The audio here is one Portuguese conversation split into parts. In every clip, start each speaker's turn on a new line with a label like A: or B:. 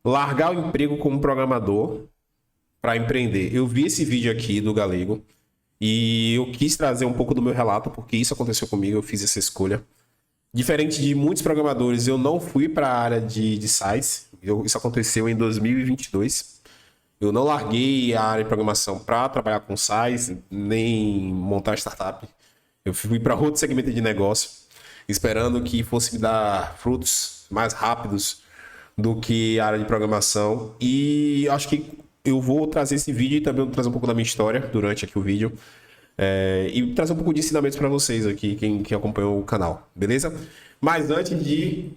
A: Largar o emprego como programador para empreender. Eu vi esse vídeo aqui do Galego e eu quis trazer um pouco do meu relato, porque isso aconteceu comigo, eu fiz essa escolha. Diferente de muitos programadores, eu não fui para a área de sites. Isso aconteceu em 2022. Eu não larguei a área de programação para trabalhar com sites, nem montar startup. Eu fui para outro segmento de negócio, esperando que fosse me dar frutos mais rápidos do que a área de programação. E acho que eu vou trazer esse vídeo e também vou trazer um pouco da minha história durante aqui o vídeo. E trazer um pouco de ensinamentos para vocês aqui, quem acompanhou o canal, beleza? Mas antes de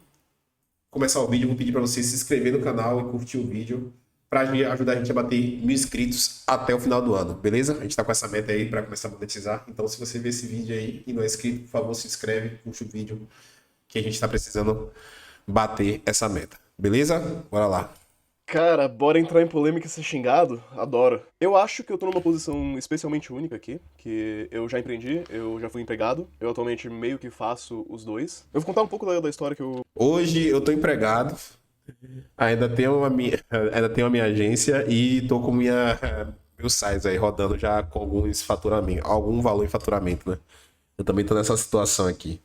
A: começar o vídeo, eu vou pedir para você se inscrever no canal e curtir o vídeo para ajudar a gente a bater 1.000 inscritos até o final do ano, beleza? A gente está com essa meta aí para começar a monetizar. Então, se você ver esse vídeo aí e não é inscrito, por favor, se inscreve, curte o vídeo, que a gente está precisando bater essa meta, beleza? Bora lá.
B: Cara, bora entrar em polêmica e ser xingado? Adoro. Eu acho que eu tô numa posição especialmente única aqui, que eu já empreendi, eu já fui empregado, eu atualmente meio que faço os dois. Eu vou contar um pouco da história que eu...
A: Hoje eu estou empregado, ainda tenho a minha agência e estou com meu sites aí rodando já com alguns faturamento, algum valor em faturamento, né? Eu também estou nessa situação aqui.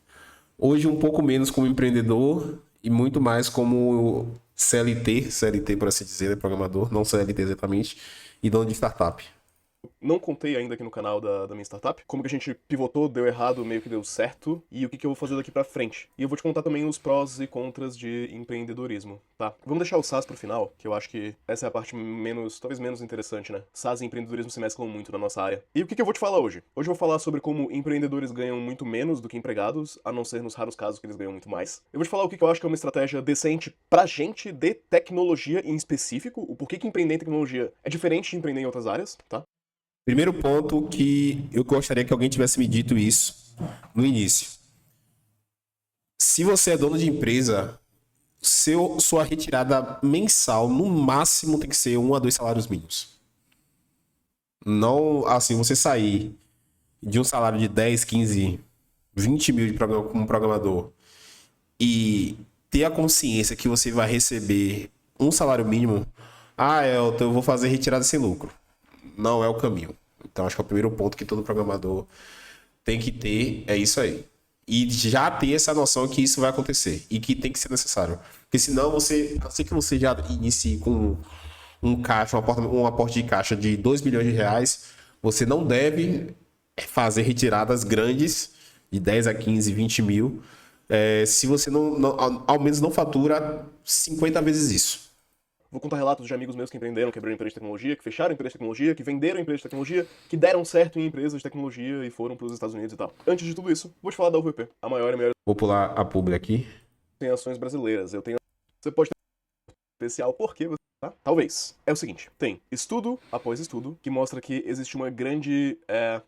A: Hoje um pouco menos como empreendedor e muito mais como CLT por assim dizer, né? Programador, não CLT exatamente, e dono de startup.
B: não contei ainda aqui no canal da minha startup, como que a gente pivotou, deu errado, meio que deu certo, e o que eu vou fazer daqui pra frente. E eu vou te contar também os prós e contras de empreendedorismo, tá? Vamos deixar o SaaS pro final, que eu acho que essa é a parte menos, talvez menos interessante, né? SaaS e empreendedorismo se mesclam muito na nossa área. E o que eu vou te falar hoje? Hoje eu vou falar sobre como empreendedores ganham muito menos do que empregados, a não ser nos raros casos que eles ganham muito mais. Eu vou te falar o que eu acho que é uma estratégia decente pra gente de tecnologia em específico, o porquê que empreender em tecnologia é diferente de empreender em outras áreas, tá?
A: Primeiro ponto que eu gostaria que alguém tivesse me dito isso no início. Se você é dono de empresa, sua retirada mensal, no máximo, tem que ser 1 a 2 salários mínimos. Não, assim, você sair de um salário de 10, 15, 20 mil como programador e ter a consciência que você vai receber um salário mínimo, eu vou fazer retirada sem lucro. Não é o caminho. Então, acho que é o primeiro ponto que todo programador tem que ter, é isso aí. E já ter essa noção que isso vai acontecer e que tem que ser necessário. Porque senão assim que você já inicie com um aporte de caixa de 2 milhões de reais, você não deve fazer retiradas grandes de 10 a 15, 20 mil, se você ao menos não fatura 50 vezes isso.
B: Vou contar relatos de amigos meus que empreenderam, quebraram empresas de tecnologia, que fecharam empresas de tecnologia, que venderam empresas de tecnologia, que deram certo em empresas de tecnologia e foram para os Estados Unidos e tal. Antes de tudo isso, vou te falar da UVP, a maior e melhor
A: Vou pular a publi aqui.
B: em ações brasileiras. Eu tenho. Você pode ter um especial porque você. Tá? Talvez. É o seguinte: tem estudo após estudo que mostra que existe uma grande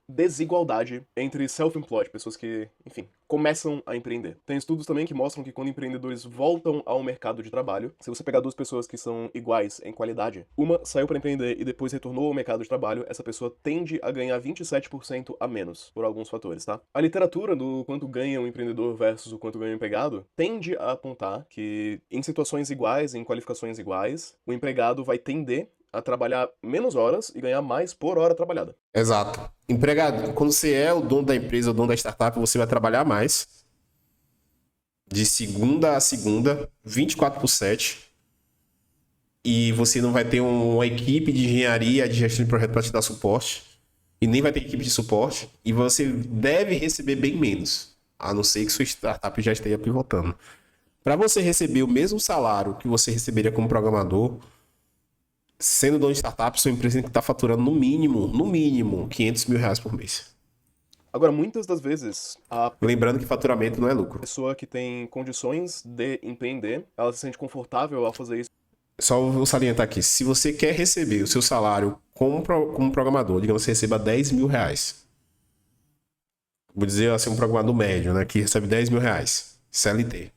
B: desigualdade entre self-employed, pessoas que, enfim, começam a empreender. Tem estudos também que mostram que quando empreendedores voltam ao mercado de trabalho, se você pegar duas pessoas que são iguais em qualidade, uma saiu para empreender e depois retornou ao mercado de trabalho, essa pessoa tende a ganhar 27% a menos, por alguns fatores, tá? A literatura do quanto ganha um empreendedor versus o quanto ganha um empregado tende a apontar que em situações iguais, em qualificações iguais, o empregado vai tender a trabalhar menos horas e ganhar mais por hora trabalhada.
A: Exato. Empregado, quando você é o dono da empresa, o dono da startup, você vai trabalhar mais, de segunda a segunda, 24/7, e você não vai ter uma equipe de engenharia, de gestão de projeto para te dar suporte, e nem vai ter equipe de suporte, e você deve receber bem menos, a não ser que sua startup já esteja pivotando. Para você receber o mesmo salário que você receberia como programador, sendo dono de startup, sua empresa tem que estar faturando no mínimo, 500 mil reais por mês.
B: Agora, muitas das vezes, a
A: Lembrando que faturamento não é lucro.
B: pessoa que tem condições de empreender, ela se sente confortável ao fazer isso.
A: Só vou salientar aqui, se você quer receber o seu salário como programador, digamos que você receba 10 mil reais. Vou dizer assim, um programador médio, né, que recebe 10 mil reais, CLT.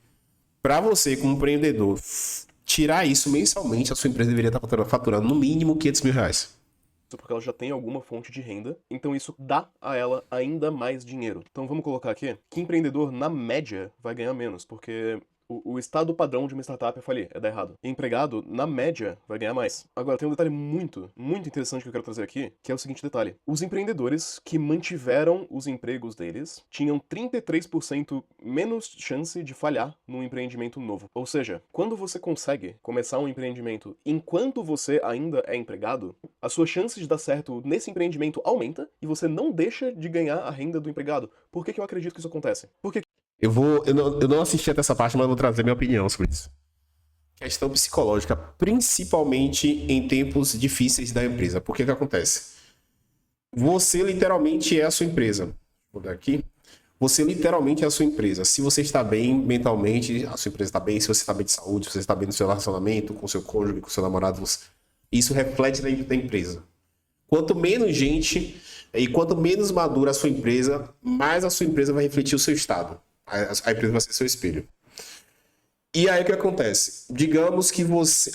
A: Para você, como empreendedor, tirar isso mensalmente, a sua empresa deveria estar faturando no mínimo 500 mil reais.
B: Porque ela já tem alguma fonte de renda, então isso dá a ela ainda mais dinheiro. Então vamos colocar aqui que empreendedor, na média, vai ganhar menos, porque O estado padrão de uma startup é falir, é dar errado. Empregado, na média, vai ganhar mais. Agora, tem um detalhe muito, muito interessante que eu quero trazer aqui, que é o seguinte detalhe. Os empreendedores que mantiveram os empregos deles tinham 33% menos chance de falhar num empreendimento novo. Ou seja, quando você consegue começar um empreendimento enquanto você ainda é empregado, a sua chance de dar certo nesse empreendimento aumenta e você não deixa de ganhar a renda do empregado. Por que eu acredito que isso acontece? Porque
A: Eu não assisti até essa parte, mas eu vou trazer minha opinião sobre isso. Questão psicológica, principalmente em tempos difíceis da empresa. Por que acontece? Você literalmente é a sua empresa. Vou dar aqui. Você literalmente é a sua empresa. Se você está bem mentalmente, a sua empresa está bem. Se você está bem de saúde, se você está bem no seu relacionamento, com seu cônjuge, com seu namorado, isso reflete dentro da empresa. Quanto menos gente e quanto menos madura a sua empresa, mais a sua empresa vai refletir o seu estado. A empresa vai ser seu espelho. E aí o que acontece? Digamos que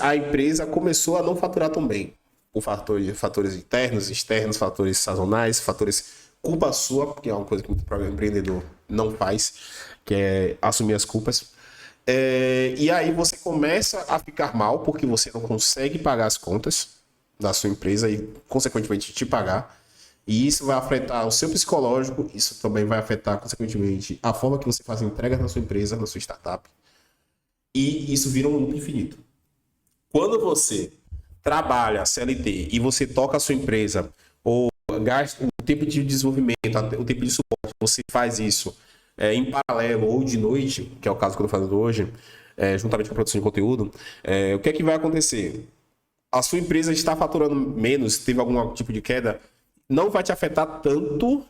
A: a empresa começou a não faturar tão bem. Por fatores internos, externos, fatores sazonais, fatores culpa sua, porque é uma coisa que muito empreendedor não faz, que é assumir as culpas. E aí você começa a ficar mal porque você não consegue pagar as contas da sua empresa e, consequentemente, te pagar. E isso vai afetar o seu psicológico, isso também vai afetar, consequentemente, a forma que você faz entregas na sua empresa, na sua startup. E isso vira um loop infinito. Quando você trabalha CLT e você toca a sua empresa, ou gasta o tempo de desenvolvimento, o tempo de suporte, você faz isso em paralelo ou de noite, que é o caso que eu estou fazendo hoje, juntamente com a produção de conteúdo, o que é que vai acontecer? A sua empresa está faturando menos, teve algum tipo de queda, não vai te afetar tanto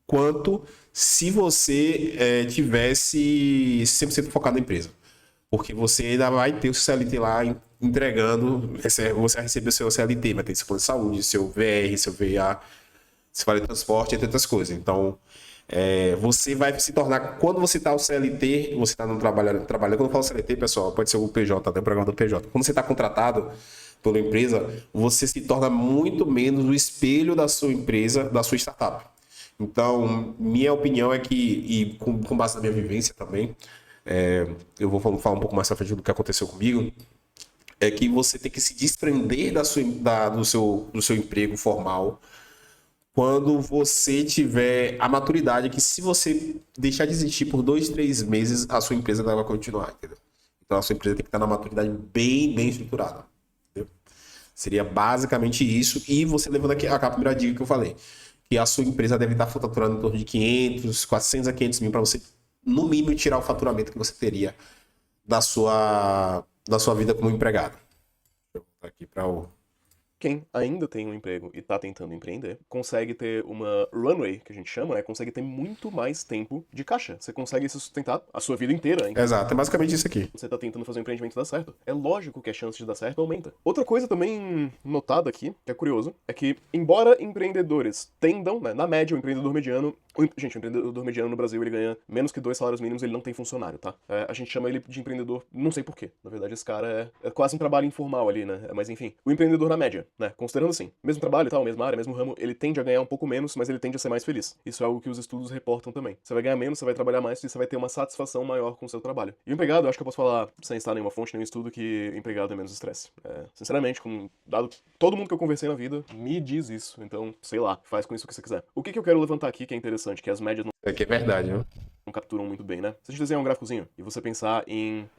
A: quanto se você tivesse 100% focado na empresa. Porque você ainda vai ter o seu CLT lá entregando, você vai receber o seu CLT, vai ter seu plano de saúde, seu VR, seu VA, se vale transporte, entre outras coisas. Então, você vai se tornar, quando você está no CLT, você está no trabalhando, quando eu falo CLT, pessoal, pode ser o PJ, até o programa do PJ. Quando você está contratado pela empresa, você se torna muito menos o espelho da sua empresa, da sua startup. Então, minha opinião é que, e com base na minha vivência também, eu vou falar um pouco mais pra frente do que aconteceu comigo, é que você tem que se desprender do seu emprego formal quando você tiver a maturidade que, se você deixar de existir por 2, 3 meses, a sua empresa vai continuar, entendeu? Então a sua empresa tem que estar na maturidade bem estruturada, entendeu? Seria basicamente isso. E você levando aqui a primeira dica que eu falei, que a sua empresa deve estar faturando em torno de 500, 400 a 500 mil para você, no mínimo, tirar o faturamento que você teria da sua vida como empregado. Deixa eu botar aqui para o...
B: Quem ainda tem um emprego e tá tentando empreender, consegue ter uma runway, que a gente chama, né? Consegue ter muito mais tempo de caixa. Você consegue se sustentar a sua vida inteira.
A: Exato, é basicamente isso aqui.
B: Você tá tentando fazer um empreendimento dar certo. É lógico que a chance de dar certo aumenta. Outra coisa também notada aqui, que é curioso, é que, embora empreendedores tendam, né, na média, o empreendedor mediano... Gente, o empreendedor mediano no Brasil, ele ganha menos que 2 salários mínimos, ele não tem funcionário, tá? A gente chama ele de empreendedor, não sei porquê. Na verdade, esse cara é quase um trabalho informal ali, né? Mas enfim, o empreendedor na média, né? Considerando assim, mesmo trabalho e tal, mesma área, mesmo ramo, ele tende a ganhar um pouco menos, mas ele tende a ser mais feliz. Isso é algo que os estudos reportam também. Você vai ganhar menos, você vai trabalhar mais e você vai ter uma satisfação maior com o seu trabalho. E o empregado, eu acho que eu posso falar, sem estar nenhuma fonte, nenhum estudo, que empregado é menos estresse. Sinceramente, dado todo mundo que eu conversei na vida, me diz isso. Então, sei lá, faz com isso o que você quiser. O que eu quero levantar aqui que é interessante, que as médias não...
A: Isso aqui é verdade, viu?
B: Não capturam muito bem, né? Se a gente desenhar um gráficozinho e você pensar em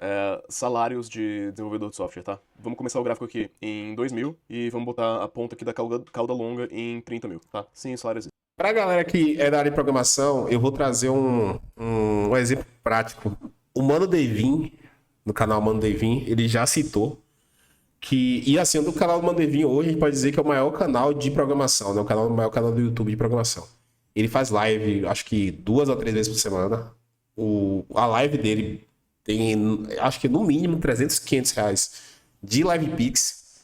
B: salários de desenvolvedor de software, tá? Vamos começar o gráfico aqui em 2.000 e vamos botar a ponta aqui da cauda longa em 30.000, tá? Sim, salários.
A: Pra galera que é da área de programação, eu vou trazer um exemplo prático. O Mano Devin, no canal Mano Devin, ele já citou que... E assim, do canal do Mano Devin hoje, a gente pode dizer que é o maior canal de programação, né? O maior canal do YouTube de programação. Ele faz live, acho que 2 ou 3 vezes por semana. A live dele tem, acho que no mínimo, 300, 500 reais de LivePix.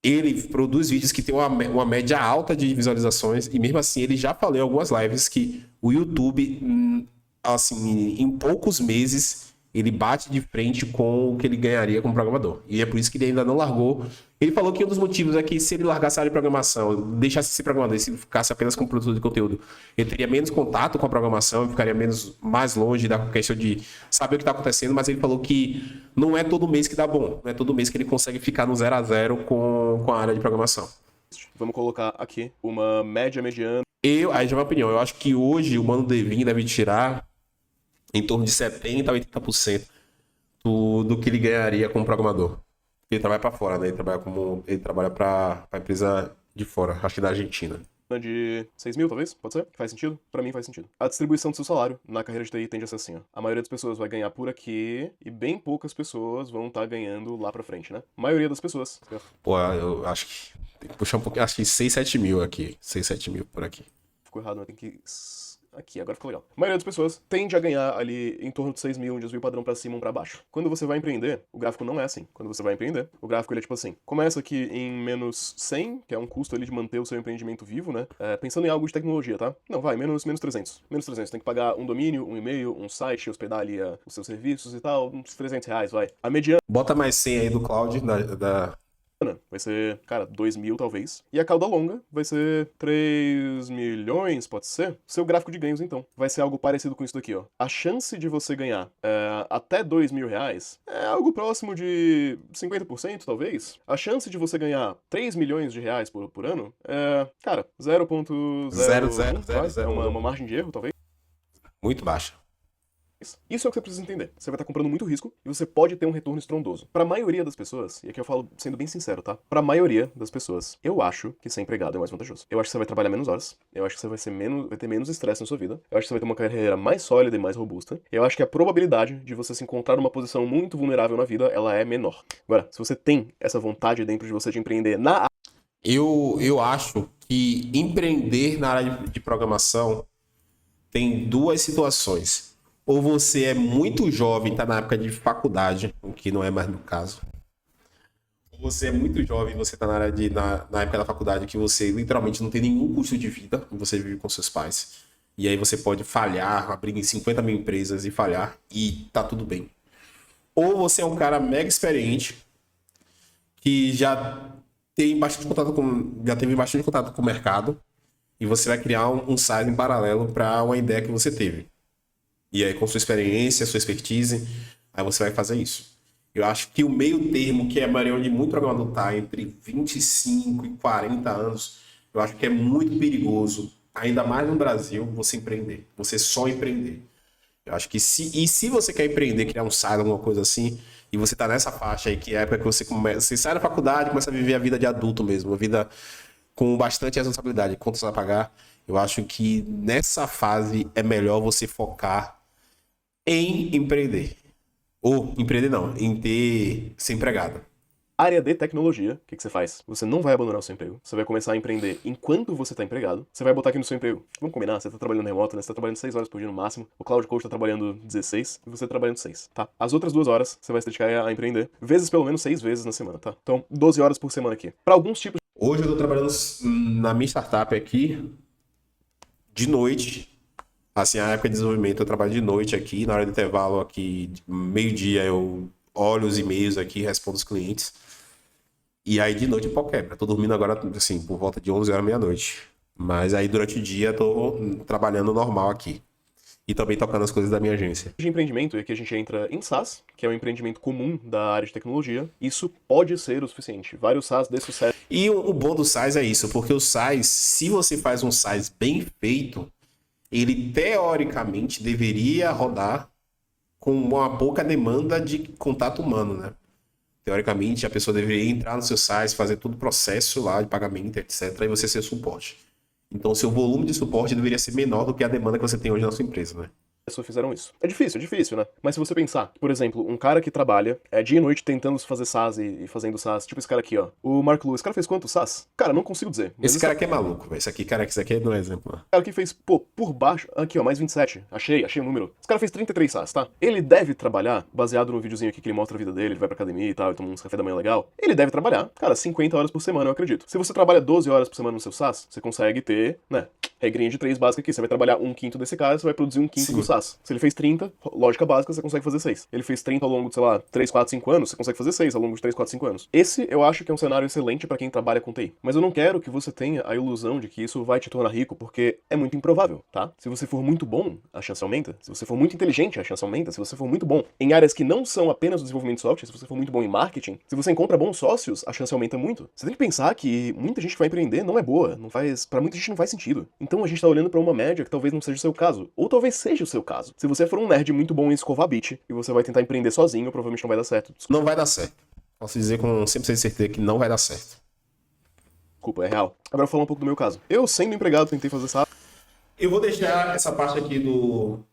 A: Ele produz vídeos que tem uma média alta de visualizações. E mesmo assim, ele já falou em algumas lives que o YouTube, assim, em poucos meses, ele bate de frente com o que ele ganharia como programador. E é por isso que ele ainda não largou. Ele falou que um dos motivos é que se ele largasse a área de programação, deixasse de ser programador e se ficasse apenas como produtor de conteúdo, ele teria menos contato com a programação, ficaria mais longe da questão de saber o que está acontecendo, mas ele falou que não é todo mês que dá bom, não é todo mês que ele consegue ficar no 0 a 0 com a área de programação.
B: Vamos colocar aqui uma média mediana.
A: Aí já é uma opinião, eu acho que hoje o Mano Devin deve tirar em torno de 70% a 80% do que ele ganharia como programador. Ele trabalha para fora, né? Ele trabalha para empresa de fora, acho que da Argentina.
B: De 6 mil, talvez? Pode ser? Faz sentido? Pra mim faz sentido. A distribuição do seu salário na carreira de TI tende a ser assim, ó. A maioria das pessoas vai ganhar por aqui e bem poucas pessoas vão estar ganhando lá pra frente, né? A maioria das pessoas.
A: Pô, eu acho que tem que puxar um pouquinho, acho que 6, 7 mil aqui. 6, 7 mil por aqui.
B: Ficou errado, mas tem que... Aqui, agora ficou legal. A maioria das pessoas tende a ganhar ali em torno de 6 mil, um desvio padrão pra cima, um pra baixo. Quando você vai empreender, o gráfico não é assim. Quando você vai empreender, o gráfico ele é tipo assim. Começa aqui em menos 100, que é um custo ali de manter o seu empreendimento vivo, né? Pensando em algo de tecnologia, tá? Não, vai, menos 300. Menos 300, tem que pagar um domínio, um e-mail, um site, hospedar ali os seus serviços e tal, uns 300 reais, vai. A mediana...
A: Bota mais 100 aí do cloud,
B: vai ser, cara, 2 mil talvez. E a cauda longa vai ser 3 milhões, pode ser? Seu gráfico de ganhos, então. Vai ser algo parecido com isso daqui, ó. A chance de você ganhar até 2 mil reais é algo próximo de 50%, talvez. A chance de você ganhar 3 milhões de reais por ano é, cara, 0,00. É uma margem de erro, talvez.
A: Muito baixa.
B: Isso é o que você precisa entender. Você vai estar comprando muito risco e você pode ter um retorno estrondoso. Pra maioria das pessoas, e aqui eu falo sendo bem sincero, tá? Pra maioria das pessoas, eu acho que ser empregado é mais vantajoso. Eu acho que você vai trabalhar menos horas. Eu acho que você vai ter menos estresse na sua vida. Eu acho que você vai ter uma carreira mais sólida e mais robusta. Eu acho que a probabilidade de você se encontrar numa posição muito vulnerável na vida, ela é menor. Agora, se você tem essa vontade dentro de você de empreender na...
A: Eu acho que empreender na área de programação tem duas situações. Ou você é muito jovem, está na época de faculdade, o que não é mais no caso. Ou você é muito jovem, você está na época da faculdade, que você literalmente não tem nenhum custo de vida, você vive com seus pais. E aí você pode falhar, abrir em 50 mil empresas e falhar, e tá tudo bem. Ou você é um cara mega experiente, que já teve bastante contato com o mercado, e você vai criar um site em paralelo para uma ideia que você teve. E aí, com sua experiência, sua expertise, aí você vai fazer isso. Eu acho que o meio termo, que é a maioria onde muito programador está, entre 25 e 40 anos, eu acho que é muito perigoso, ainda mais no Brasil, você empreender. Você só empreender. Eu acho que se você quer empreender, criar um site, alguma coisa assim, e você está nessa faixa aí, que é a época que você sai da faculdade e começa a viver a vida de adulto mesmo, uma vida com bastante responsabilidade, contas a pagar, eu acho que nessa fase é melhor você focar em empreender. Ou empreender não, em ser empregado.
B: Área de tecnologia, o que você faz? Você não vai abandonar o seu emprego. Você vai começar a empreender enquanto você está empregado. Você vai botar aqui no seu emprego. Vamos combinar? Você está trabalhando remoto, né? Você está trabalhando 6 horas por dia no máximo. O Cloud Coach está trabalhando 16 e você está trabalhando 6, tá? As outras 2 horas você vai se dedicar a empreender, vezes pelo menos 6 vezes na semana, tá? Então, 12 horas por semana aqui. Para alguns tipos...
A: Hoje eu estou trabalhando na minha startup aqui, de noite. Assim, a época de desenvolvimento eu trabalho de noite aqui, na hora do intervalo aqui, meio-dia eu olho os e-mails aqui, respondo os clientes. E aí de noite o pau quebra. Tô dormindo agora, assim, por volta de 11 horas, meia-noite. Mas aí durante o dia tô trabalhando normal aqui. E também tocando as coisas da minha agência.
B: De empreendimento é que a gente entra em SaaS, que é um empreendimento comum da área de tecnologia. Isso pode ser o suficiente. Vários SaaS de sucesso.
A: E o bom do SaaS é isso, porque o SaaS, se você faz um SaaS bem feito, ele teoricamente deveria rodar com uma pouca demanda de contato humano, né? Teoricamente, a pessoa deveria entrar no seu site, fazer todo o processo lá de pagamento, etc., e você ser suporte. Então, o seu volume de suporte deveria ser menor do que a demanda que você tem hoje na sua empresa, né?
B: Fizeram isso. É difícil, né? Mas se você pensar, por exemplo, um cara que trabalha dia e noite tentando fazer SaaS e fazendo SaaS, tipo esse cara aqui, ó. O Mark Lewis, esse cara fez quantos SaaS? Cara, não consigo dizer.
A: Esse cara aqui é maluco, velho. Esse aqui não é exemplo.
B: O cara que fez, por baixo, aqui ó, mais 27. Achei o número. Esse cara fez 33 SaaS, tá? Ele deve trabalhar, baseado no videozinho aqui que ele mostra a vida dele, ele vai pra academia e tal, ele toma uns café da manhã legal. Ele deve trabalhar, cara, 50 horas por semana, eu acredito. Se você trabalha 12 horas por semana no seu SaaS, você consegue ter, né, regrinha de 3 básica aqui. Você vai trabalhar 1/5 desse cara, você vai produzir 1/5 do SaaS. Se ele fez 30, lógica básica, você consegue fazer 6. Ele fez 30 ao longo de, sei lá, 3, 4, 5 anos, você consegue fazer 6 ao longo de 3, 4, 5 anos. Esse eu acho que é um cenário excelente pra quem trabalha com TI. Mas eu não quero que você tenha a ilusão de que isso vai te tornar rico, porque é muito improvável, tá? Se você for muito bom, a chance aumenta. Se você for muito inteligente, a chance aumenta. Se você for muito bom em áreas que não são apenas o desenvolvimento de software, se você for muito bom em marketing, se você encontra bons sócios, a chance aumenta muito. Você tem que pensar que muita gente que vai empreender não é boa, para muita gente não faz sentido. Então a gente tá olhando pra uma média que talvez não seja o seu caso, ou talvez seja o seu caso. Se você for um nerd muito bom em escovar bit e você vai tentar empreender sozinho, provavelmente não vai dar certo.
A: Não vai dar certo. Posso dizer com 100% de certeza que não vai dar certo.
B: Desculpa, é real. Agora falar um pouco do meu caso. Eu, sendo empregado, tentei fazer SaaS.
A: Eu vou deixar essa parte aqui do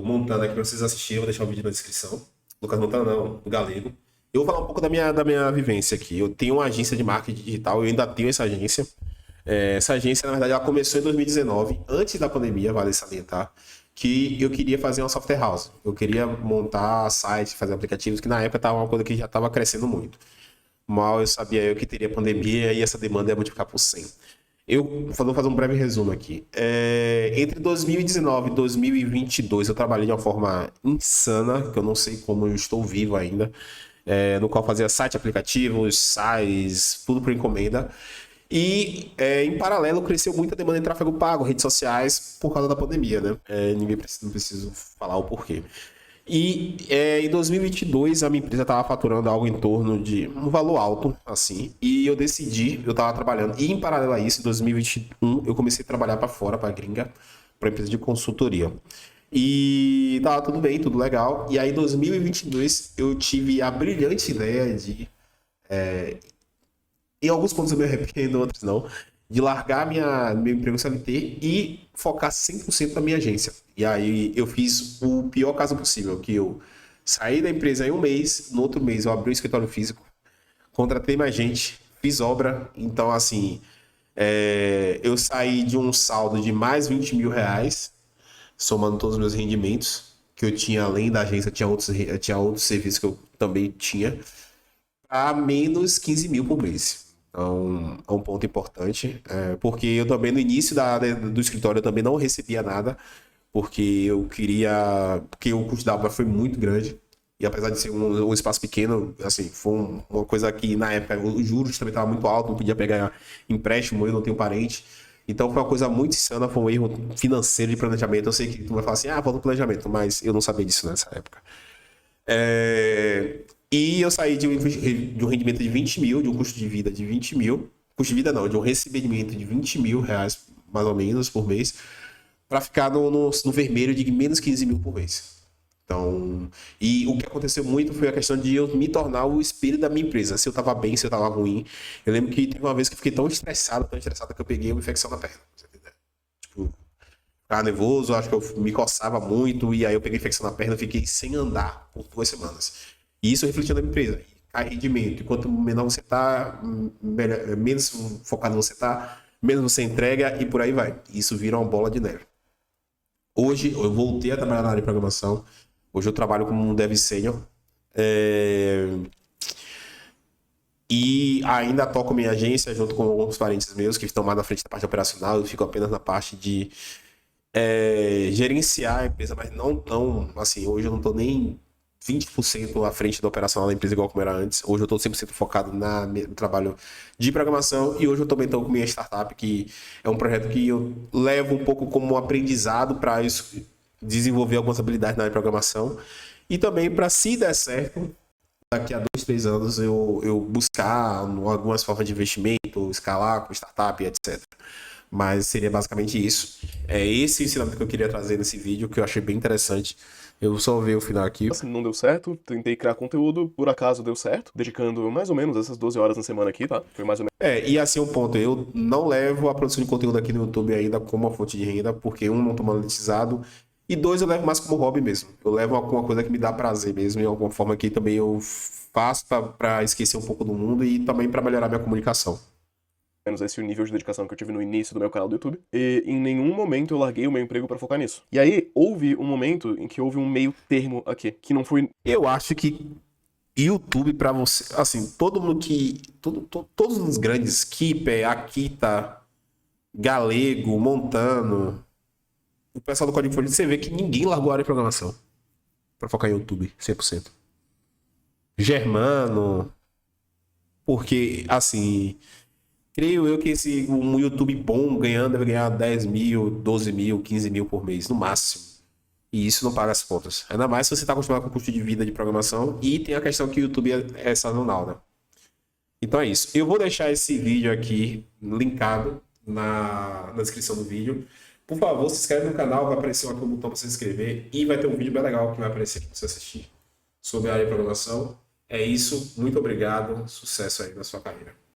A: Montana aqui pra vocês assistirem. Eu vou deixar o vídeo na descrição. Lucas Montana não, do Galego. Eu vou falar um pouco da minha vivência aqui. Eu tenho uma agência de marketing digital, eu ainda tenho essa agência. Essa agência, na verdade, ela começou em 2019, antes da pandemia, vale salientar, que eu queria fazer uma software house. Eu queria montar sites, fazer aplicativos, que na época estava uma coisa que já estava crescendo muito. Mal eu sabia eu que teria pandemia e essa demanda ia multiplicar por 100. Eu vou fazer um breve resumo aqui. Entre 2019 e 2022, eu trabalhei de uma forma insana, que eu não sei como eu estou vivo ainda, no qual fazia site, aplicativos, sites, tudo por encomenda. E, em paralelo, cresceu muito a demanda em tráfego pago, redes sociais, por causa da pandemia, né? Não preciso falar o porquê. E em 2022 a minha empresa estava faturando algo em torno de um valor alto, assim, e eu estava trabalhando, e em paralelo a isso, em 2021 eu comecei a trabalhar para fora, para gringa, para empresa de consultoria. E tava tudo bem, tudo legal, e aí em 2022 eu tive a brilhante ideia de, em alguns pontos eu me arrependo, em outros não, de largar meu emprego CLT e focar 100% na minha agência. E aí eu fiz o pior caso possível, que eu saí da empresa em um mês, no outro mês eu abri um escritório físico, contratei mais gente, fiz obra, então assim, eu saí de um saldo de mais 20 mil reais, somando todos os meus rendimentos, que eu tinha além da agência, tinha outros serviços que eu também tinha, a menos 15 mil por mês. Então, é um ponto importante, porque eu também no início do escritório eu também não recebia nada, porque porque o custo da obra foi muito grande, e apesar de ser um espaço pequeno, assim, foi uma coisa que na época os juros também estavam muito altos, não podia pegar empréstimo, eu não tenho parente, então foi uma coisa muito insana, foi um erro financeiro de planejamento. Eu sei que tu vai falar assim, volta no planejamento, mas eu não sabia disso nessa época. E eu saí de um rendimento de 20 mil, de um custo de vida de 20 mil, custo de vida não, de um recebimento de 20 mil reais, mais ou menos, por mês, para ficar no vermelho de menos 15 mil por mês. Então, e o que aconteceu muito foi a questão de eu me tornar o espelho da minha empresa. Se eu tava bem, se eu tava ruim. Eu lembro que teve uma vez que eu fiquei tão estressado que eu peguei uma infecção na perna. Tipo, ficava nervoso, acho que eu me coçava muito, e aí eu peguei infecção na perna e fiquei sem andar por 2 semanas. E isso refletiu na minha empresa. Cai rendimento. E quanto menor você tá, menos focado você tá, menos você entrega e por aí vai. Isso vira uma bola de neve. Hoje eu voltei a trabalhar na área de programação. Hoje eu trabalho como um dev sênior. E ainda toco minha agência junto com alguns parentes meus que estão mais na frente da parte operacional. Eu fico apenas na parte de gerenciar a empresa, mas não tão assim. Hoje eu não estou nem 20% à frente da operacional da empresa igual como era antes. Hoje eu estou 100% focado no trabalho de programação, e hoje eu também estou com minha startup, que é um projeto que eu levo um pouco como um aprendizado para desenvolver algumas habilidades na área de programação, e também para, se der certo, daqui a 2, 3 anos eu buscar algumas formas de investimento, escalar com startup, etc. Mas seria basicamente isso. É esse ensinamento que eu queria trazer nesse vídeo, que eu achei bem interessante. Eu só ver o final aqui.
B: Não deu certo, tentei criar conteúdo, por acaso deu certo, dedicando mais ou menos essas 12 horas na semana aqui, tá? Foi mais ou menos.
A: E assim um ponto, eu não levo a produção de conteúdo aqui no YouTube ainda como uma fonte de renda, porque não estou monetizado, e 2, eu levo mais como hobby mesmo. Eu levo alguma coisa que me dá prazer mesmo, e alguma forma que também eu faço para esquecer um pouco do mundo e também para melhorar minha comunicação.
B: Menos esse nível de dedicação que eu tive no início do meu canal do YouTube, e em nenhum momento eu larguei o meu emprego pra focar nisso. E aí, houve um momento em que houve um meio termo aqui, que não foi...
A: Eu acho que YouTube pra você, assim, todo mundo todos os grandes, Keeper, Akita, Galego, Montano, o pessoal do Código Fonte, você vê que ninguém largou a área de programação pra focar em YouTube, 100%. Germano, porque, assim, creio eu que um YouTube bom ganhando deve ganhar 10 mil, 12 mil, 15 mil por mês, no máximo. E isso não paga as contas. Ainda mais se você está acostumado com o custo de vida de programação e tem a questão que o YouTube é sazonal, né? Então é isso. Eu vou deixar esse vídeo aqui linkado na descrição do vídeo. Por favor, se inscreve no canal, vai aparecer aqui um botão para se inscrever e vai ter um vídeo bem legal que vai aparecer aqui para você assistir sobre a área de programação. É isso. Muito obrigado. Sucesso aí na sua carreira.